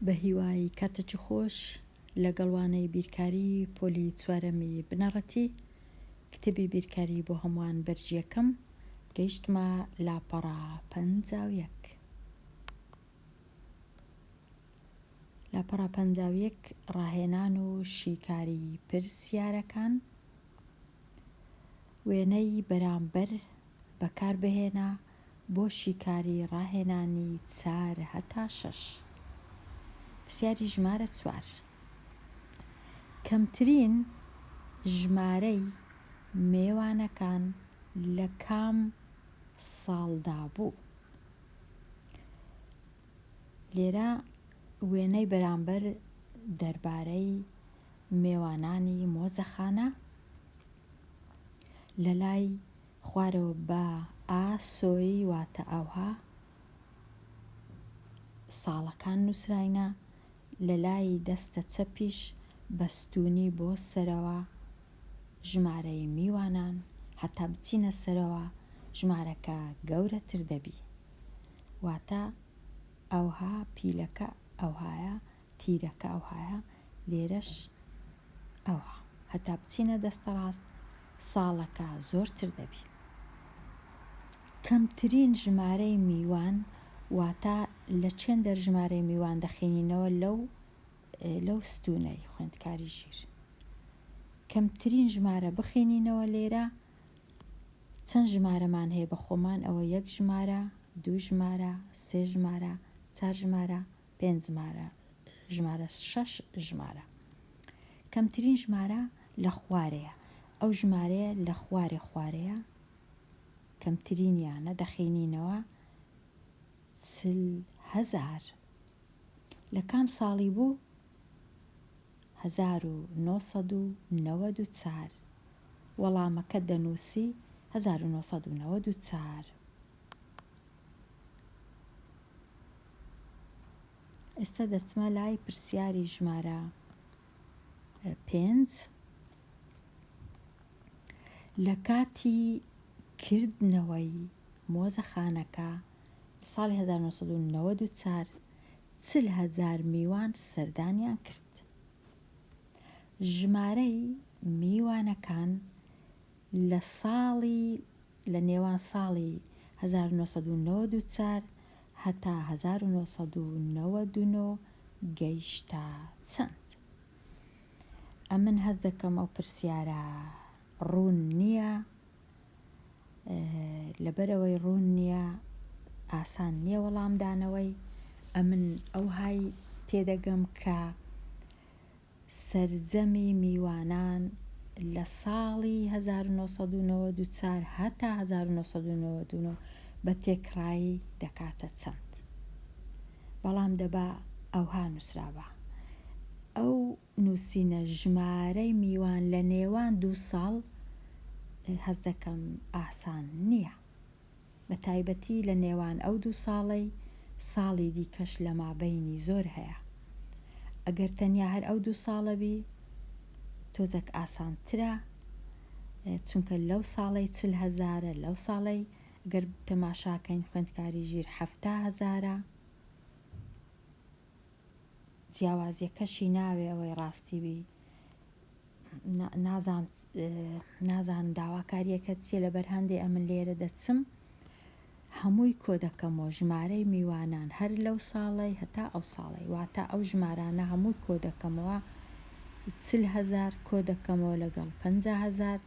بە هیوای کاتێکی خۆش لەگەڵوانەی بیرکاری پۆلی چوارەمی بنەڕەتی کتێبی بیرکاری بۆ هەمووان بەرجیەکەم گەیشتمە لاپەڕە 51. لاپەڕە 51 ڕاهێنان و شیکاری پرسیارەکان وێنەی بەرامبەر بەکاربهێنا بۆ شیکاری ڕاهێنانی 4 هەتا 6. پرسیاری ژمارە 4. کەمترین ژمارەی میوانەکان لە کام ساڵدا بوو؟ لێرە وێنەی بەرامبەر دەربارەی میوانانی مۆزەخانە لە لای خوارەوە بە ئاسۆی واتە ئەوها ساڵەکان نووسراینە، لە لای دەستە چەپیش بەستونی بۆ سەرەوە ژمارەی میوانان هەتا بچینە سەرەوە ژمارەکە گەورەتر دەبی، واتە ئەوها پیلەکە ئەوهایە، تیرەکە ئەوهایە، لێرەش ئەوها هەتا بچینە دەستە ڕاست ساڵەکە زۆرتر دەبی. کەمترین ژمارەی میوان واتە لە چێن دەرژمارەی میوان دەخێنینەوە لەو ستونەی خوێندکاری ژیر. کەمترین ژمارە بخێنینەوە لێرە چەند ژمارەمان هەیە بە خۆمان، ئەوە 1 ژمارە، 2 ژمارە، 3 ژمارە، 4 ژمارە، 5 ژمارە، 6 ژمارە. کەمترین ژمارە لە خوارەیە، ئەو ژمارەیە لە خوارەیە کەمترینیانە دەخێنینەوە 40,000. لە کام ساڵی بوو؟ 1994. وەڵامەکە دەنووسی 1994. ئێستا دەچمە لای پرسیاری ژمارە 5. لە کاتی کردنەوەی مۆزەخانەکە لە ساڵی 1994 40,000 میوان سەردانیان کرد. ژمارەی میوانەکان لە نێوان ساڵی 1994 هەتا 1999 گەیشتە چەند؟ ئەمن هەست دەکەم ئەو پرسیارە ڕوون نییە، لەبەرەوەی ڕوون نییە ئاسان نییە وەڵامدانەوەی. ئەمن ئەوهای تێدەگەم کە سەرجەمی میوانان لە ساڵی 1994 هەتا 1999 بە تێکڕایی دەکاتە چەند؟ بەڵام دەبا ئەوها نووسرابە. ئەو نووسینە ژمارەی میوان لە نێوان 2 ساڵ هەست دەکەم ئاسان نییە، بە تایبەتی لە نێوان ئەو 2 ساڵەی ساڵی دیکەش لە مابەینی زۆر هەیە. ئەگەر تەنیا هەر ئەو 2 ساڵە بی تۆزێک ئاسانترە، چونکە لەو ساڵی 40,000، لەو ساڵی گەر تەماشاکەین خوێندکاری ژیر 70,000. جیاوازیەکەشی ناوێ ئەوەی ڕاستی بی، نازان داواکاریەکە چیە، لەبەر هەندێ ئەمن لێرە دەچم هەمووی کۆ دەکەمەوە ژمارەی میوانان هەر لەو ساڵی هەتا ئەو ساڵی، واتە ئەو ژمارانە هەمووی کۆ دەکەمەوە 40,000 کۆ دەکەمەوە لەگەڵ 50,000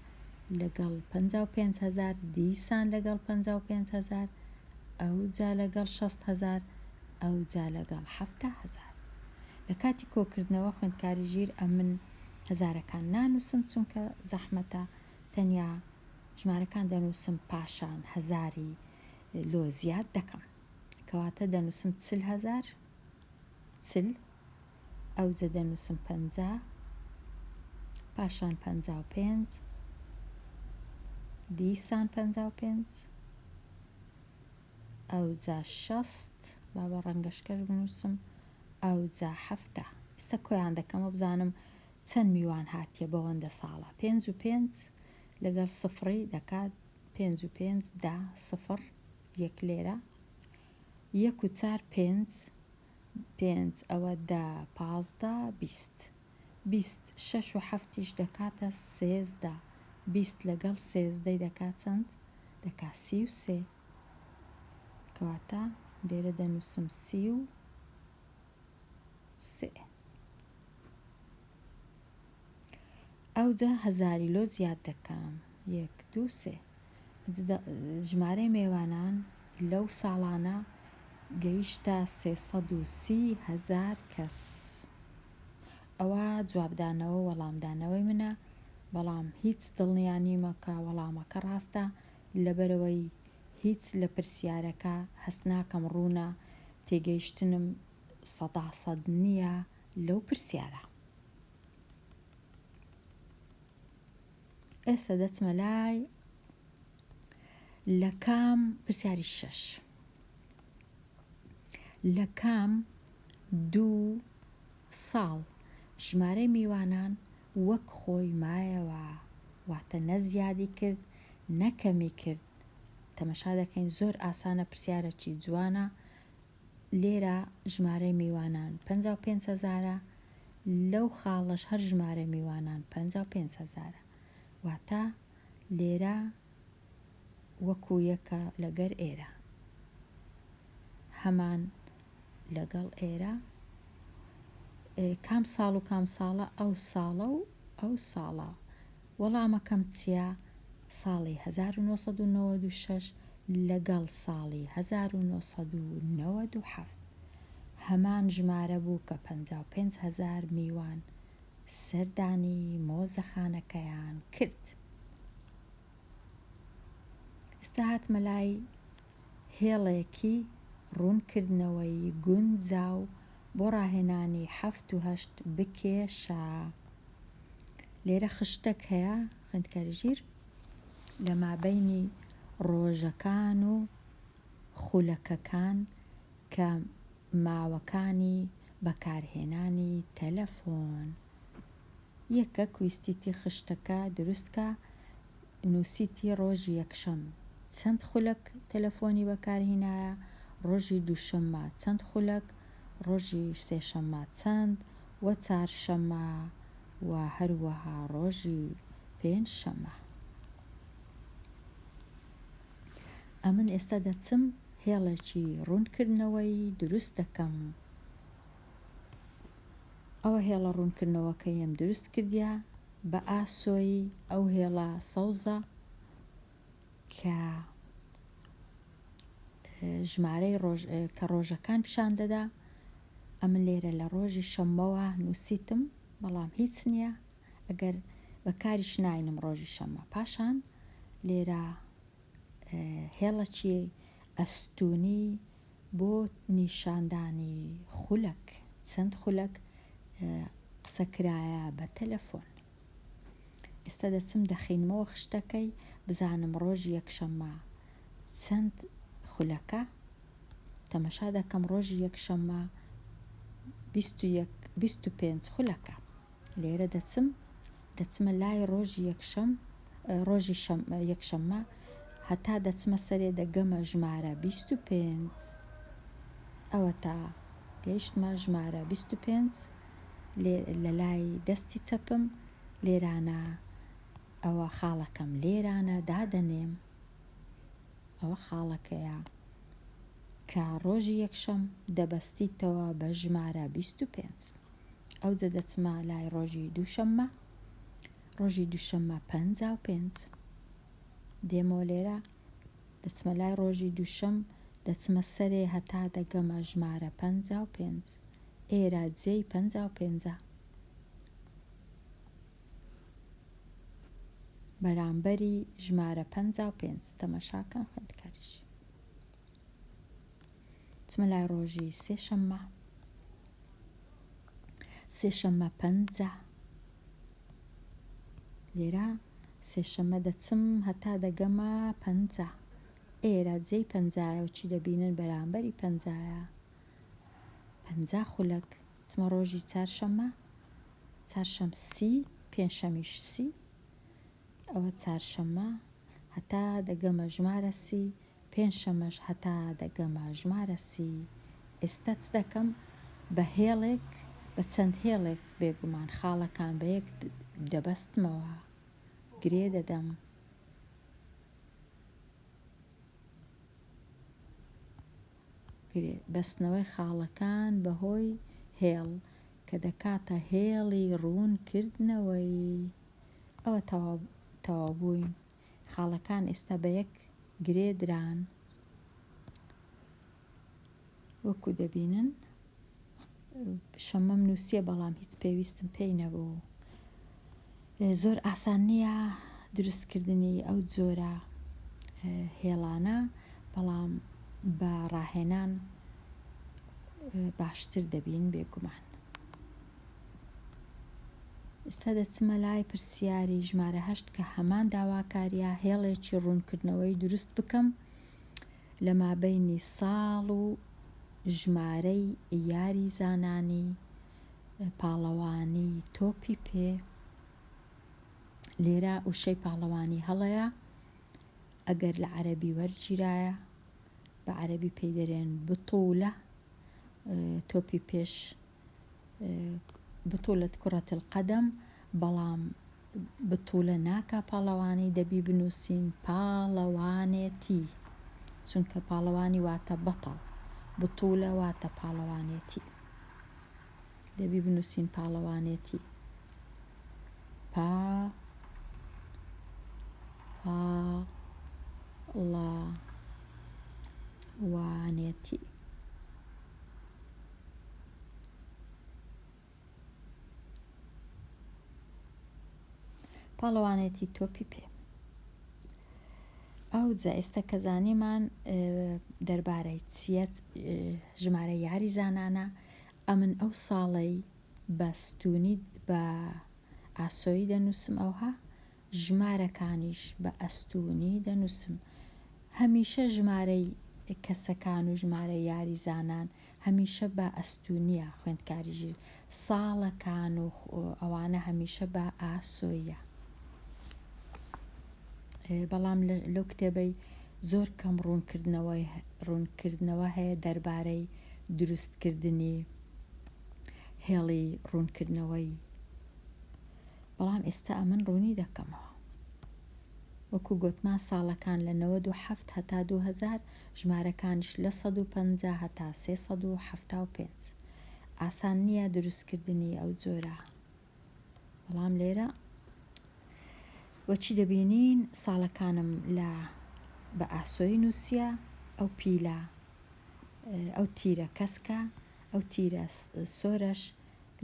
لەگەڵ 55,000 دیسان لەگەڵ 55,000 ئەو جا لەگەڵ 60,000 ئەو جا لەگەڵ 70,000. لە کاتی کۆکردنەوە خوێندکاری ژیر ئەمن هەزارەکان نانووسم چونکە زەحمەتە، تەنیا ژمارەکان دەنووسم پاشان هەزاری لۆ زیاد دەکەم، کەواتە دەنووسم 40,000 ئەو جا دەنووسم 50 پاشان 55 دیسان 55 ئەو جا 60 با بە ڕەنگەشکەش بنووسم ئەو جا 70. ئێستا کۆیان دەکەمە بزانم چەند میوان هاتیە بەوەندە ساڵە. 5 و 5 لەگەڵ سفری دەکات 5 و 5 10 سفر 1 لێرە 1 و 4 5 5 ئەوە 10 15 20 6 و 7 دەکاتە 13 20 لەگەڵ 13 دەکات چەند؟ دەکات 33 کەواتە لێرە دەنووسم 33 ئەوجا هەزاری لۆ زیاد دەکەم 1 2 3 ژمارەی میوانان لەو ساڵانە گەیشتە 330,000 کەس. ئەوە جوابدانەوە وەڵامدانەوەی منە، بەڵام هیچ دڵنیانیمە کە وەڵامەکە ڕاستە لەبەرەوەی هیچ لە پرسیارەکە هەست ناکەم ڕوونە تێگەیشتنم 100% نییە لەو پرسیارە. ئێستا دەچمە لای لە کام پرسیاری 6 لە کام 2 ساڵ ژمارەی میوانان وەک خۆی مایەوە، واتە نەزیادی کرد نەکەمی کرد. تەمەشا دەکەین زۆر ئاسانە، پرسیارەکی جوانە. لێرە ژمارەی میوانان 55,000 لەو خاڵش هەر ژمارە میوانان 55,000 واتە لێرە وەکو یەکە لەگەر ئێرە هەمان لەگەڵ ئێرە. کام ساڵ و کام ساڵە؟ ئەو ساڵە و ئەو ساڵە. وەڵامەکەم چییە؟ ساڵی 1996 لەگەڵ ساڵی 1997 هەمان ژمارە بوو کە 55,000 میوان سەردانی مۆزەخانەکەیان کرد. ئێستا هاتمە لای هێڵێکی ڕوونکردنەوەی گونجاو بۆ ڕاهێنانی 7 و 8 بکێشە. لێرە خشتێک هەیە خوێندکاری ژیر لە مابەینی ڕۆژەکان و خولەکەکان کە ماوەکانی بەکارهێنانی تەلەفۆن. یەکەک ویستیتی خشتەکە دروستکە، نووسیتی ڕۆژی یەکشەم چەند خولەک تەلەفۆنی بەکارهێنایە، ڕۆژی دووشەممە چەند خولەک، ڕۆژی سێشەممە چەند، و چارشەممە و هەروەها ڕۆژی پێنجشەممە. ئەمن ئێستا دەچم هێڵێکی ڕوونکردنەوەی دروست دەکەم. ئەوە هێڵە ڕوونکردنەوەکەیم دروست کردیا بە ئاسۆی ئەو هێڵە سەوزە کە ژمارەی کە ڕۆژەکان پیشان دەدا. ئەمن لێرە لە ڕۆژی شەممەوە نووسیتم، بەڵام هیچ نییە ئەگەر بەکاریش ناینم ڕۆژی شەممە. پاشان لێرە هێڵەکی ئەستوونی بۆ نیشاندانی خولەک چەند خولەک قسەکرایە بە تەلەفۆن. ئێستا دەچم دەخینمەوە خشتەکەی بزانم ڕۆژی یەکشەممە چەند خولەکە. تەمەشا دەکەم ڕۆژی یەکشەممە 25 خولەکە. لێرە دەچمە لای ڕۆژی یەکشەممە هەتا دەچمە سەرێ دەگەمە ژمارە 25. ئەوە تا گەیشتمە ژمارە 25 لە لای دەستی چەپم لێرانە ئەوە خاڵەکەم لێرانە دادەنێم. ئەوە خاڵەکەیە کە ڕۆژی یەکشەم دەبەستیتەوە بە ژمارە 25. ئەوجە دەچمە لای ڕۆژی دووشەممە. ڕۆژی دووشەممە 55 دێمەوە لێرە دەچمە لای ڕۆژی دووشەم دەچمە سەرێ هەتا دەگەمە ژمارە 55. ئێرە جێی 55 بەرامبەری ژمارە 55. تەمەشاکەن خوێندکاریش. چمە لای ڕۆژی سێشەممە. سێشەممە 50 لێرە سێشەممە دەچم هەتا دەگەمە 50. ئێرە جێی 50 و چی دەبینن بەرامبەری 50. 50 خولەک. چمە ڕۆژی چارشەممە. چارشەم 30 پێنجشەمیش 30. ئەوە چارشەممە هەتا دەگەمە ژمارە 30. پێنجشەمەش هەتا دەگەمە ژمارە 30. ئێستا چ دەکەم؟ بە هێڵێک بە چەند هێڵێک بێگومان خاڵەکان بە یەک دەبەستمەوە، گرێ دەدەم، بەستنەوەی خاڵەکان بەهۆی هێڵ کە دەکاتە هێڵی ڕوونکردنەوەی. ئەوە تەواو بووین. خاڵەکان ئێستا بە یەک گرێ دران، وەکو دەبینن شەمەم نووسیە بەڵام هیچ پێویستم پێی نەبوو. زۆر ئاسان نییە دروستکردنی ئەو جۆرە هێڵانە، بەڵام بە ڕاهێنان باشتر دەبین بێگومان. ئێستا دەچمە لای پرسیاری ژمارە 8 کە هەمان داواکاریە هێڵێکی ڕوونکردنەوەی دروست بکەم لە مابەینی ساڵ و ژمارەی یاری زانانی پاڵەوانی تۆپی پێ. لێرە وشەی پاڵەوانی هەڵەیە، ئەگەر لە عەرەبی وەرگیرایە بە عەرەبی پێی دەرێن بتوولە، تۆپی پێش بتوولەت کوڕەت القەدەم، بەڵام بتوولە ناکا پاڵەوانی، دەبی بنووسین پاڵەوانێتی، چونکە پاڵەوانی واتە بەتەڵ، بتوولە واتە پاڵەوانێتی، دەبی بنووسین پاڵەوانێتی. پاڵەوانێتی. پاڵەوانێتی تۆپی پێ. ئەو جا ئێستا کە زانیمان دەربارەی چیە ژمارە یاری زانانە، ئەمن ئەو ساڵەی بەستونی بە ئاسۆیی دەنووسم، ئەوها ژمارەکانیش بە ئەستونی دەنووسم. هەمیشە ژمارەی کەسەکان و ژمارە یاری زانان هەمیشە بە ئەستونیە خوێندکاریژیر، ساڵەکان و ئەوانە هەمیشە بە ئاسۆیە. بەڵام لەو کتێبەی زۆر کەم ڕوونکردنەوە هەیە دەربارەی دروستکردنی هێڵی ڕوونکردنەوەی، بەڵام ئێستا ئەمن ڕوونی دەکەمەوە. وەکو گوتمان ساڵەکان لە 97 هەتا 2000، ژمارەکانش لە 150 هەتا 375. ئاسان نییە دروستکردنی ئەو جۆرە، بەڵام لێرە وەچی دەبینین ساڵەکانم لە بە ئاسۆی نووسیە، ئەو پیلە ئەو تیرە کەسکە، ئەو تیرە سۆرەش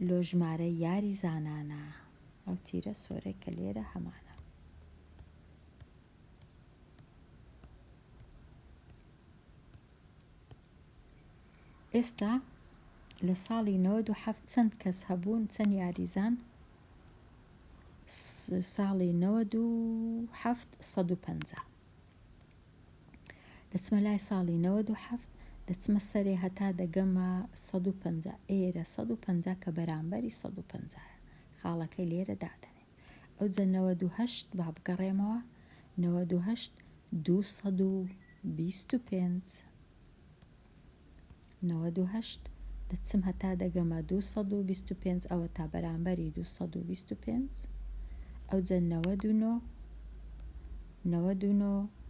لۆ ژمارە یاری زانانە، ئەو تیرە سۆرەی کە لێرە هەمانە. ئێستا لە ساڵی 97 چەند کەس هەبوون، چەند یاریزان؟ ساڵی 97 150. دەچمە لای ساڵی 97 دەچمە سەرێ هەتا دەگەمە 150. ئێرە 150 کە بەرامبەری 150 خاڵەکەی لێرە دادەنێ. ئەو جە 98 با بگەڕێمەوە، 98 225. 98 دەچم هەتا دەگەمە 225، ئەوە تا بەرامبەری 225. ئەو جە 99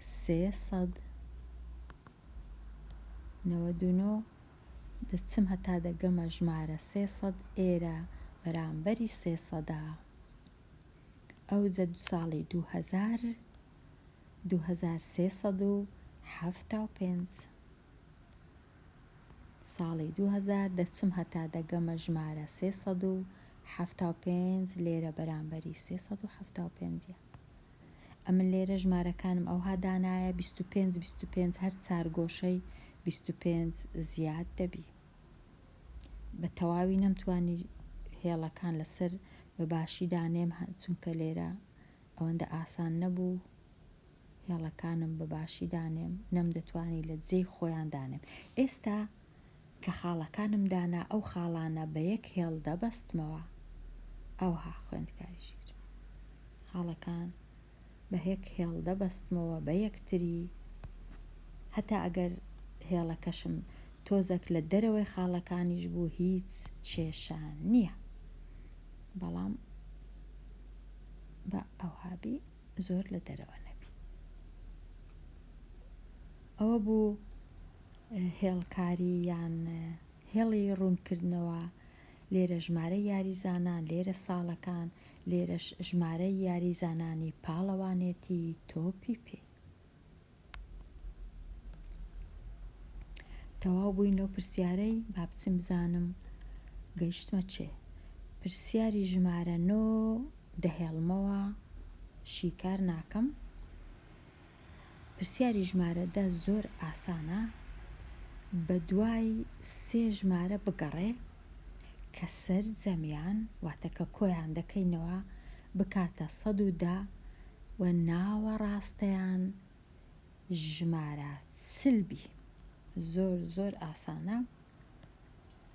300. 99 دەچم هەتا دەگەمە ژمارە 300، ئێرە بەرامبەری 300. ئەو جە ساڵی 2000 2375. ساڵی 2000 دەچم هەتا دەگەمە ژمارە 375، لێرە بەرامبەری 375. ئەمن لێرە ژمارەکانم ئەوها دانایە 25 هەر چارگۆشەی 25 زیاد دەبی. بە تەواوی نەمتوانی هێڵەکان لەسەر بەباشی دانێم، چونکە لێرە ئەوەندە ئاسان نەبوو هێڵەکانم بەباشی دانێم، نەمدەتوانی لە جێی خۆیان دانێم. ئێستا کە خاڵەکانم دانا، ئەو خاڵانە بە یەک هێڵ دەبەستمەوە، ئەوها خوێندکاریژیر خاڵەکان بە یەک هێڵ دەبەستمەوە بە یەکتری، هەتا ئەگەر هێڵەکەشم تۆزێک لە دەرەوەی خاڵەکانیش بوو هیچ کێشان نییە، بەڵام بە ئەوهابی زۆر لە دەرەوە نەبی. ئەوە بوو هێڵکاری یان هێڵی ڕوونکردنەوە. لێرە ژمارەی یاریزانان، لێرە ساڵەکان، لێرەش ژمارەی یاریزانانی پاڵەوانێتی تۆپی پێ. تەواو بووین لەو پرسیارەی، با بچم بزانم گەیشتمە چێ. پرسیاری ژمارە 9 دەهێڵمەوە، شیکار ناکەم. پرسیاری ژمارە 10 زۆر ئاسانە، بە دوای 3 ژمارە بگەڕێ کە سەرجەمیان واتە کە کۆیان دەکەینەوە بکاتە 110 و ناوە ڕاستەیان ژمارە چلبی. زۆر زۆر ئاسانە.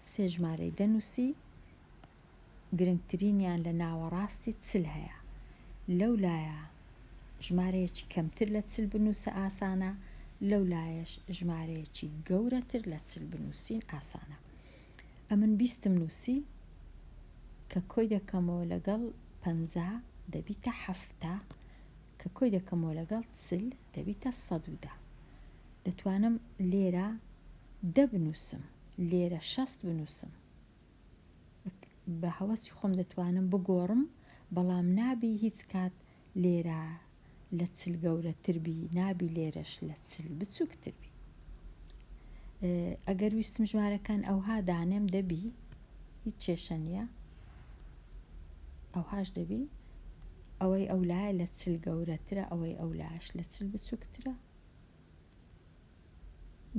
3 ژمارەی دەنووسی، گرنگترینیان لە ناوەڕاستی چل هەیە. لەولایە ژمارەیەکی کەمتر لە چل بنووسە ئاسانە، لەولایەش ژمارەیەکی گەورەتر لە چل بنووسین ئاسانە. ئەمن 20 نووسی کە کۆی دەکەمەوە لەگەڵ 50 دەبیتە 7، کە کۆی دەکەمەوە لەگەڵ 40 دەبیتە 110. دەتوانم لێرە 10 بنووسم، لێرە 60 بنووسم، بە هەوەسی خۆم دەتوانم بگۆڕم، بەڵام نابی هیچ کات لێرە لە چل گەورەتر بی، نابی لێرەش لە چل بچووکتر بی. ئەگەر ویستم ژمارەکان ئەوها دانێم دەبی، هیچ کێشە نییە، ئەوهاش دەبی. ئەوەی ئەولایە لە چل گەورەترە، ئەوەی ئەولایش لە چل بچووکترە،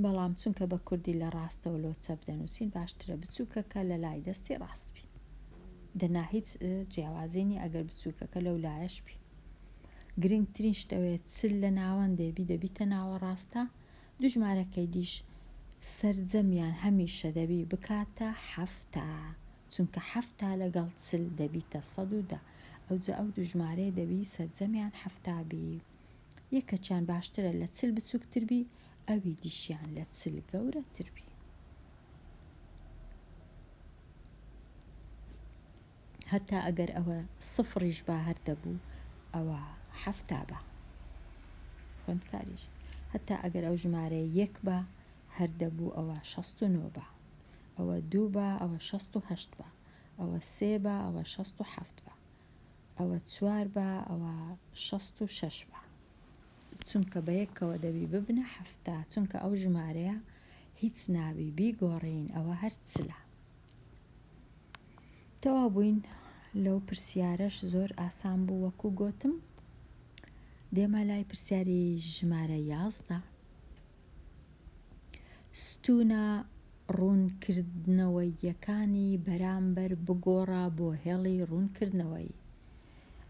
بەڵام چونکە بە کوردی لە ڕاستەوە لۆچە بدەنووسین باشترە بچووکەکە لە لای دەستی ڕاست بی، دەنا هیچ جیاوازینی ئەگەر بچووکەکە لەولایەش بی. گرنگترین شتەوەیە چل لە ناوەندێبی دەبیتە ناوە ڕاستە. دوو ژمارەکەی دیش سەرجەمیان هەمیشە دەبی بکاتە 7، چونکە 7 لەگەڵ چل دەبیتە 110. ئەوجا ئەو دوو ژمارەیە دەبی سەرجەمیان 7 بی. یەکەچیان باشترە لە چل بچووکتر بی، ئەوی دیشیان لە چل گەورەتر بی. هەتا ئەگەر ئەوە 0یش با هەر دەبوو، ئەوە 7 بە خوێندکاریش. هەتا ئەگەر ئەو ژمارەیە 1 بە هەر دەبوو، ئەوە 69 بە، ئەوە 2 بە، ئەوە 68 بە، ئەوە 3 بە، ئەوە 67 بە، ئەوە 4 بە، ئەوە 66 بە. چونکە بە یەکەوە دەبی ببنە 7، چونکە ئەو ژمارەیە هیچ ناوی بیگۆڕین، ئەوە هەر چلە. تەواو بووین لەو پرسیارەش، زۆر ئاسان بوو وەکو گوتم. دێمە لای پرسیاری ژمارە 11. ستونە ڕوونکردنەوەییەکانی بەرامبەر بگۆڕە بۆ هێڵی ڕوونکردنەوەی.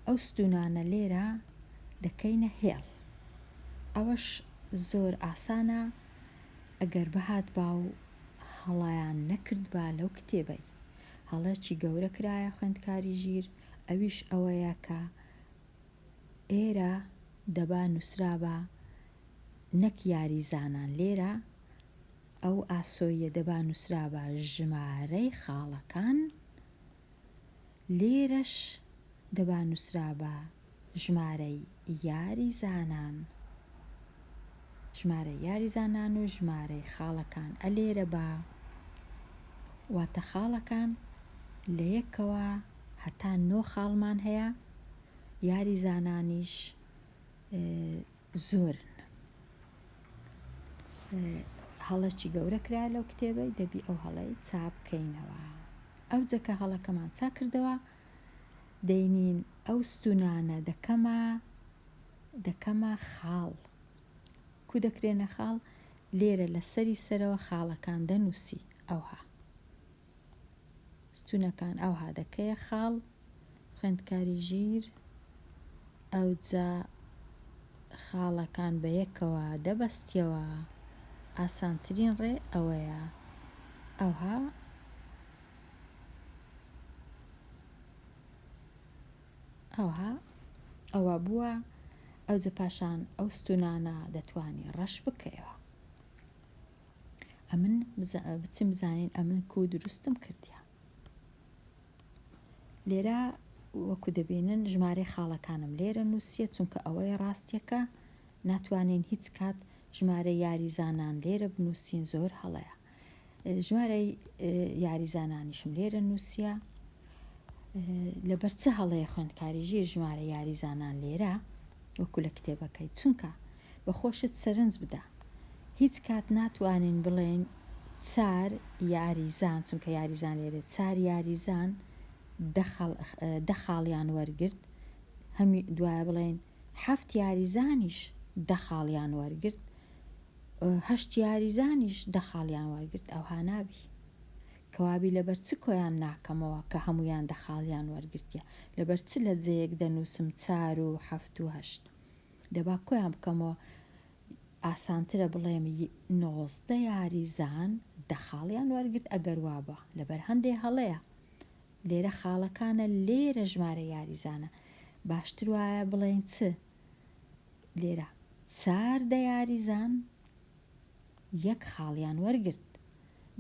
ئەو ستونانە لێرە دەکەینە هێڵ. ئەوەش زۆر ئاسانە ئەگەر بەهات با و هەڵایان نەکرد با لەو کتێبەی. هەڵەیەکی گەورە کرایە خوێندکاری ژیر، ئەویش ئەوەیە کە ئێرە دەبا نووسرا بە نەک یاریزانان، لێرە ئەو ئاسۆیە دەبا نووسرا بە ژمارەی خاڵەکان، لێرەش دەبا نووسرا بە ژمارەی یاریزانان. ژمارە یاریزانان و ژمارەی خاڵەکان ئەلێرە بە واتە خاڵەکان لە یەکەوە هەتا 9 خاڵمان هەیە، یاریزانانیش زۆرن. هەڵەکی گەورە کرا لەو کتێبەی، دەبی ئەو هەڵەی چاپ بکەینەوە. ئەو جەکە هەڵەکەمان چا کردەوە، دەینین ئەو ستونانە دەکەمە خاڵ. کو دەکرێنە خاڵ؟ لێرە لە سەری سەرەوە خاڵەکان دەنووسی، ئەوها ستونەکان ئەوها دەکەیە خاڵ. خوێندکاری ژیر، ئەوجا خاڵەکان بە یەکەوە دەبەستیەوە. ئاسانترین ڕێ ئەوەیە، ئەوها ئەوە بووە. ئەوجا پاشان ئەو ستونانە دەتوانی ڕەش بکەیەوە. ئەمن بچم بزانین ئەمن کو دروستم کردیا. لێرە وەکو دەبینن ژمارە خاڵەکانم لێرە نووسیە چونکە ئەوەی ڕاستیەکە ناتوانین هیچ کات ژمارە یاریزانان لێرە بنووسین زۆر هەڵەیە. ژمارەی یاریزانانیشم لێرە نووسیە لەبەر چه هەڵەیە خوێندکاری ژیر ژمارە یاریزانان لێرە وەکو لە کتێبەکەی چونکە بەخۆشت سەرنج بدە هیچ کات ناتوانین بڵێن چار یاریزان چونکە یاریزان لێرە چار یاریزان دە خاڵیان وەرگرت هەمی دوایە بڵێن هەفت یاریزانیش دە خاڵیان وەرگرت هەشت یاریزانیش دە خاڵیان وەرگرت ئەوها نابی کەوابی لەبەر چ کۆیان ناکەمەوە کە هەمویان دە خاڵیان وەرگرتیە لەبەر چ لە جەیەک دەنووسم چار و هەفت و هەشت دەبا کۆیان بکەمەوە ئاسانترە بڵێم 19 یاریزان دە خاڵیان وەرگرت ئەگەر وابە لەبەر هەندێ هەڵەیە لێرە خاڵەکانە لێرە ژمارە یاریزانە باشتر وایە بڵێن چ لێرە 4 یاریزان 1 خاڵیان وەرگرت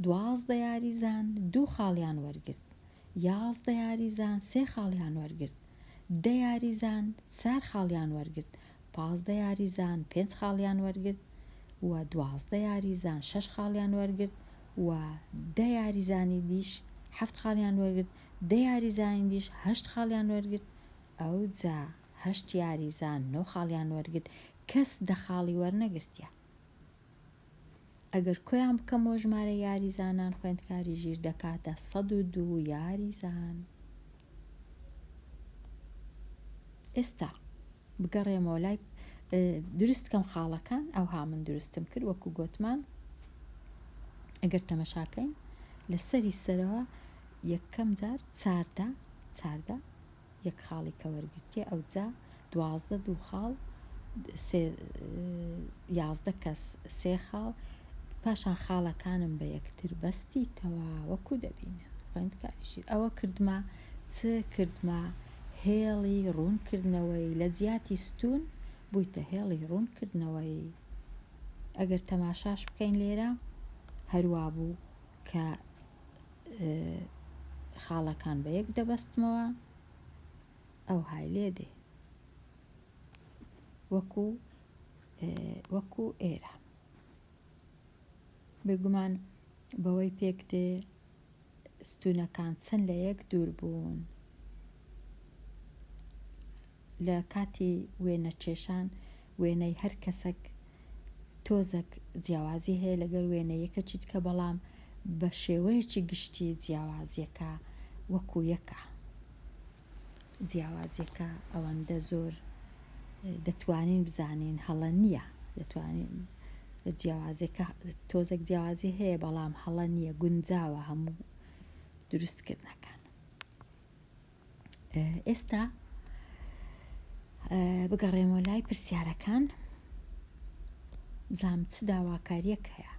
12 یاریزان 2 خاڵیان وەرگرت 11 یاریزان 3 خاڵیان وەرگرت 10 یاریزان 4 خاڵیان وەرگرت 15 یاریزان 5 خاڵیان وەرگرت و 12 یاریزان 6 خاڵیان وەرگرت و 10 یاریزانی دیش 7 خاڵیان وەرگرت 10 یاریزانی دیش 8 خاڵیان وەرگرت ئەو جا 8 یاریزان 9 خاڵیان وەرگرت کەس دە خاڵی وەرنەگرتیە. ئەگەر کۆیان بکەمەوە ژمارە یاریزانان خوێندکاری ژیر دەکاتە 102 یاریزان. ئێستا بگەڕێمەوە لای دروستکەم خاڵەکان ئەوها من دروستم کرد وەکو گوتمان ئەگەر تەمەشاکەین لە سەری سەرەوە یەکەم جار چاردا یەک خاڵی کە وەرگرتیە ئەو جا 12 دوو خاڵ 11 کەس 3 خاڵ پاشان خاڵەکانم بە یەکتر بەستیتەوە وەکو دەبینن خوێندکاریشی ئەوە کردمە چ کردمە هێڵی ڕوونکردنەوەی لە جیاتی ستون بوویتە هێڵی ڕوونکردنەوەی. ئەگەر تەماشاش بکەین لێرە هەروە بوو کە خاڵەکان بە یەک دەبەستمەوە ئەو های لێ دێ وەکو ئێرە بێگومان بەوەی پێک دێ ستونەکان چەند لە یەک دوور بوون لە کاتی وێنە کێشان وێنەی هەر کەسێک تۆزێک جیاوازی هەیە لەگەر وێنەیەکە چیت کە بەڵام بە شێوەیەکی گشتی جیاوازیەکە وەکو یەکە جیاوازیەکە ئەوەندە زۆر دەتوانین بزانین هەڵە نییە دەتوانین جیاوازیەکە تۆزێک جیاوازی هەیە بەڵام هەڵە نییە گونجاوە هەموو دروستکردنەکان. ئێستا بگەڕێمەوە لای پرسیارەکان بزانم چ داواکاریەک هەیە.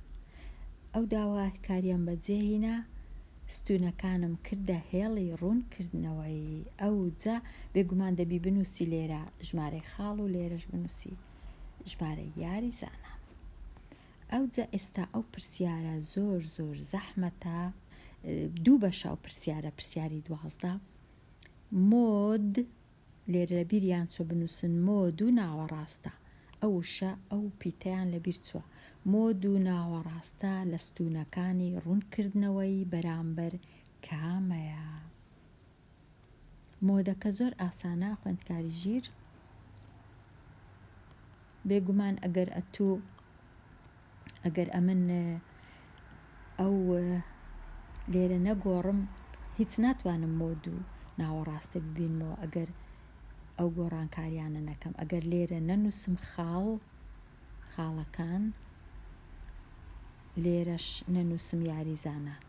ئەو داواکاریان بەجێهێنا ستونەکانم کردە هێڵی ڕوونکردنەوەی ئەو جا بێگومان دەبی بنووسی لێرە ژمارەی خاڵ و لێرەش بنووسی ژمارە یاریزانان. ئەو جا ئێستا ئەو پرسیارە زۆر زۆر زەحمەتە دوو بەشە ئەو پرسیاری 12 مۆد لێرە لە بیریان چۆ بنووسن مۆد و ناوەڕاستە ئەوشە ئەو پیتەیان لە بیر چووە مۆد و ناوەڕاستە لە ستونەکانی ڕوونکردنەوەی بەرامبەر کامەیە. مۆدەکە زۆر ئاسانە خوێندکاری ژیر بێگومان ئەگەر ئەمن ئەو لێرە نەگۆڕم هیچ ناتوانم مۆد و ناوەڕاستە ببینمەوە ئەگەر ئەو گۆڕانکاریانە نەکەم ئەگەر لێرە نەنووسم خاڵەکان لێرەش نەنووسم یاریزانان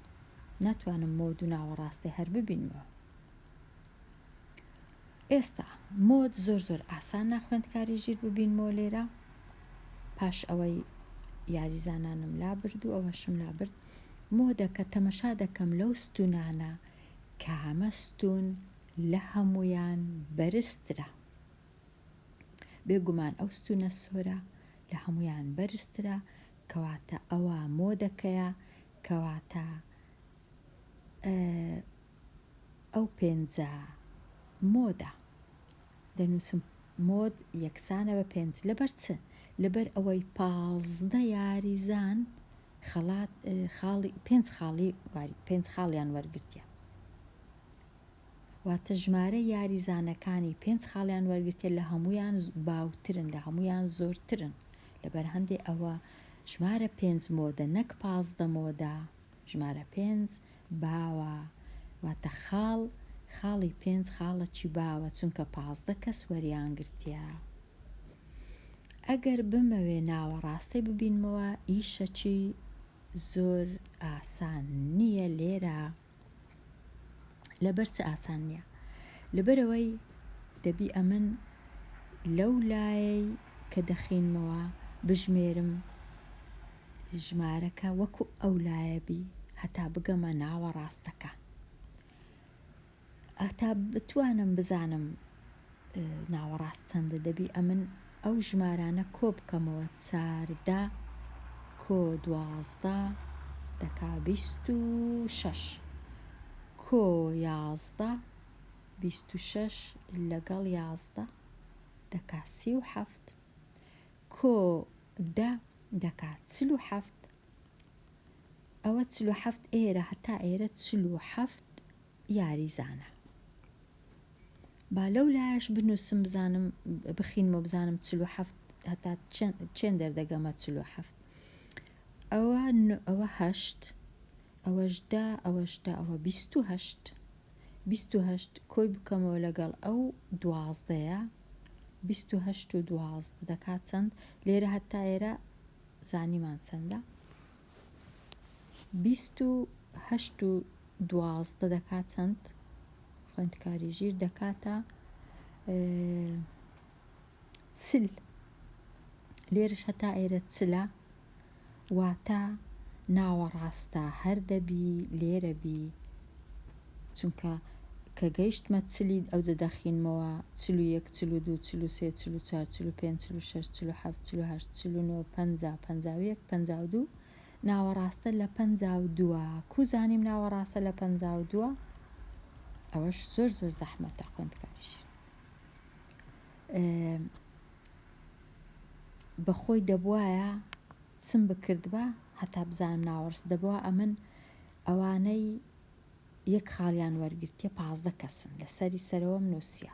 ناتوانم مۆد و ناوەڕاستی هەر ببینمەوە. ئێستا مۆد زۆر زۆر ئاسان خوێندکاری ژیر ببینمەوە لێرە پاش ئەوەی یاریزانانم لابرد و ئەوەشم لابرد مۆدەکە تەمەشا دەکەم لەو ستونانە کامە ستون لە هەمویان بەرزترە بێگومان ئەو ستونە سۆرە لە هەمویان بەرزترە کەواتە ئەوە مۆدەکەیە، کەواتە ئەو پێنجە مۆدە دەنووسم مۆد یەکسانە بە پێنج لەبەر چ؟ لەبەر ئەوەی 15 یاریزان پێنج خاڵیان وەرگرتیە، واتە ژمارە یاریزانەکانی 5 خاڵیان وەرگرتێ لە هەمویان باوترن، لە هەمویان زۆرترن، لەبەر هەندێک ئەوە ژمارە 5 مۆدە نەک 15 مۆدە، ژمارە 5 باوە، واتە خاڵی 5 خاڵەکی باوە، چونکە 15 کەس وەریان گرتیە. ئەگەر بمەوێ ناوەڕاستی ببینمەوە ئیشەکی زۆر ئاسان نییە لێرە. لەبەر چ ئاسان نییە؟ لەبەرەوەی دەبی ئەمن لەو لایەی کە دەخینمەوە بژمێرم ژمارەکە وەکو ئەو لایەبی هەتا بگەمە ناوەڕاستەکە، هەتا بتوانم بزانم ناوەڕاست چەندە. دەبی ئەمن ئەو ژمارانە کۆ بکەمەوە، 14 کۆ 12 دەکا 26 کۆ 11 26 لەگەڵ 11 دەکا 37 کۆ 10 دەکا 47 ئەوە 47 ئێرە هەتا ئێرە 47 یاریزانە. با لەو لایەش بنووسم بزانم بخینمە بزانم 47 هەتا چێن دەردەگەمە 47 ئەوە 8 ئەوەش 10 ئەوەش 10 ئەوە 28 کۆی بکەمەوە لەگەڵ ئەو 12ەیە 28 و 12 دەکات چەند؟ لێرە هەتا ئێرە زانیمان چەندە؟ 28 و 12 دەکات چەند؟ خوێندکاری ژیر دەکاتە 40. لێرش هەتا ئێرە 40 واتە ناوەڕاستە هەر دەبی لێرە بی، چونکە کە گەیشتمە 40 ئەوجە دەخینمەوە 41 42 43 44 45 46 47 48 49 50 51 52 ناوەڕاستە لە 52. کو زانیم ناوەڕاستە لە 52؟ ئەوەش زۆر زەحمەتە خوێندکاریش. بەخۆی دەبوایە چم بکردبە هەتا بزانم ناوەڕاست دەبووە ئەمن ئەوانەی یەک خاڵیان وەرگرتیە 15 کەسن لە سەری سەرەوە نووسیە،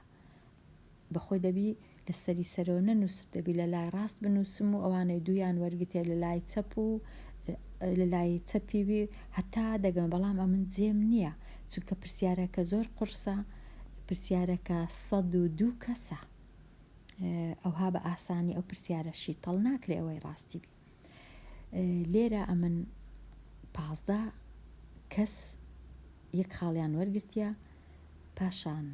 بەخۆی دەبی لە سەری سەرەوە نەنووسم، دەبی لە لای ڕاست بنووسم و ئەوانەی دوویان وەرگرتێ لە لای چەپ و لە لای چەپیوی هەتا دەگەم، بەڵام ئەمن جێم نییە چونکە پرسیارەکە زۆر قورسە، پرسیارەکە 102 کەسە، ئەوها بە ئاسانی ئەو پرسیارەشی تەڵ ناکرێ ئەوەی ڕاستی بی. لێرە ئەمن 15 کەس یەک خاڵیان وەرگرتیە، پاشان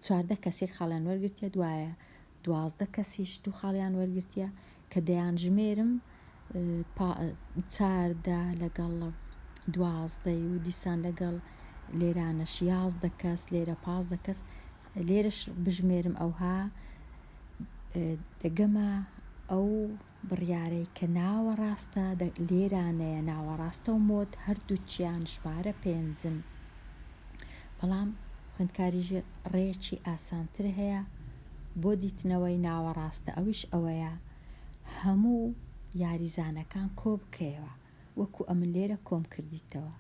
14 کەس یەک خاڵیان وەرگرتیە، دوایە 12 کەسیش دوو خاڵیان وەرگرتیە کە دەیان ژمێرم 14 لەگەڵ 12 و دیسان لەگەڵ لێرانەش 11 کەس، لێرە 15 کەس، لێرەش بژمێرم ئەوها دەگەمە ئەو بڕیارەی کە ناوەڕاستە لێرانەیە، ناوەڕاستە و مۆد هەردووچیان ژمارە 5-ن. بەڵام خوێندکاریژێر ڕێیەکی ئاسانتر هەیە بۆ دیتنەوەی ناوەڕاستە، ئەویش ئەوەیە هەموو یاریزانەکان کۆ بکەیەوە وەکو ئەمن لێرە کۆم کردیتەوە،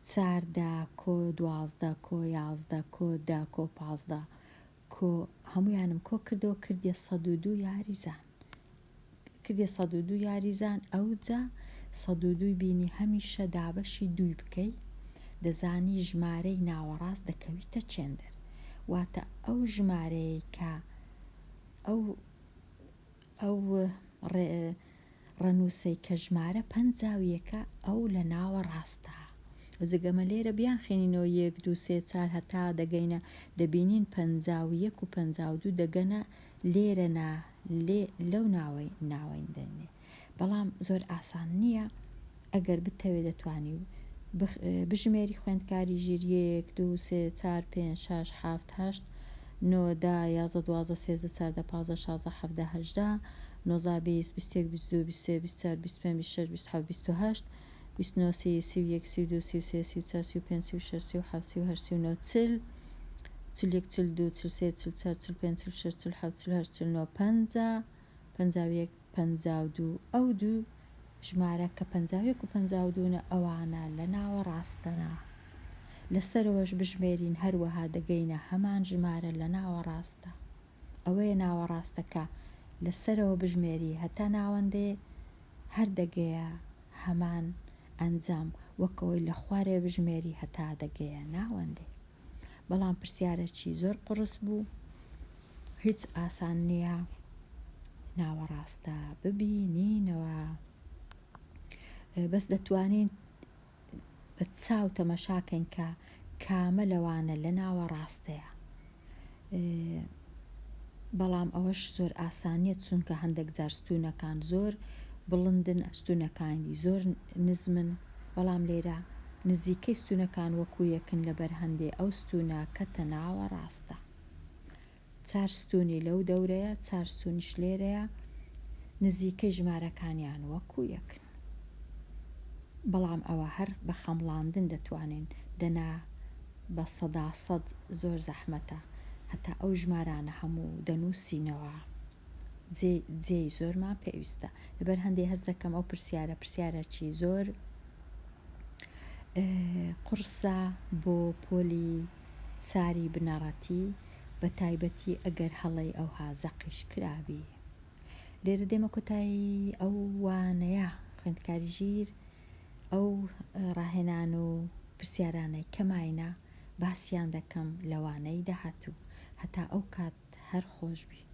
14 کۆ 12 کۆ 11 کۆ 10 کۆ 15 کۆ هەمویانم کۆ کردەوە کردیە 102 یاریزان، کردیە 102 یاریزان. ئەوجا 102 بینی هەمیشە دابەشی دووی بکەی دەزانی ژمارەی ناوەڕاست دەکەویتە چێندەر، واتە ئەو ژمارەیە کە ئەو ڕەنووسەی کە ژمارە 51 ئەو لە ناوەڕاستە. ئەوجگەمە لێرە بیان خێنینەوە 1 2 3 4 هەتا دەگەینە دەبینین 51 و 52 دەگەنە لێرە لەو ناوەی دەنێ، بەڵام زۆر ئاسان نییە. ئەگەر بتەوێت دەتوانی بژمێری خوێندکاری ژیر 1 2 3 4 5 6 7 8 9 10 11 12 13 14 15 16 17 18 19 20 21 22 23 24 25 26 27 28 29 30 31 32 33 34 35 36 37 38 39 40 41 42 43 44 45 46 47 48 49 50 51 52 ئەو دوو ژمارە کە 51 و 52 ئەوانە لە ناوە ڕاستەنە. لەسەرەوەش بژمێرین هەروەها دەگەینە هەمان ژمارە لە ناوە ڕاستە. ئەوەیە ناوە ڕاستەکە لەسەرەوە بژمێری هەتا ناوەندێ هەر دەگەیە هەمان ئەنجام وەکەوەی لە خوارێ بژمێری هەتا دەگەیە ناوەندێ. بەڵام پرسیارەکی زۆر قڕس بوو، هیچ ئاسان نییە ناوە ڕاستە ببینینەوە، بەس دەتوانین بە چاو تەمەشاکەین کە کامە لەوانە لە ناوە ڕاستەیە. بەڵام ئەوەش زۆر ئاسانیە چونکە هەندێک جار ستوونەکان زۆر بڵندن، ستوونەکانی زۆر نزمن، بەڵام لێرە نزیکەی ستوونەکان وەکو یەکن لەبەر هەندێ ئەو ستوونە کەتە ناوە ڕاستە. 4 ستوونی لەو دەورەیە، 4 ستوونیش لێرەیە، نزیکەی ژمارەکانیان وەکو یەکن. بەڵام ئەوە هەر بە خەمڵاندن دەتوانین دەنا بە 100% زۆر زەحمەتە هەتا ئەو ژمارانە هەموو دەنووسینەوە. جێی زۆرمان پێویستە، لەبەر هەندێک هەست دەکەم ئەو پرسیارەکی زۆر قورسە بۆ پۆلی 4 بنەڕەتی، بە تایبەتی ئەگەر هەڵەی ئەو هازەقیش کرابی. لێرە دێمە کۆتایی ئەو وانەیە خوێندکاری ژیر، ئەو ڕاهێنان و پرسیارانەی کەماینە باسییان دەکەم لەوانەی داهاتوو هەتا ئەو کات هەر خۆش بی.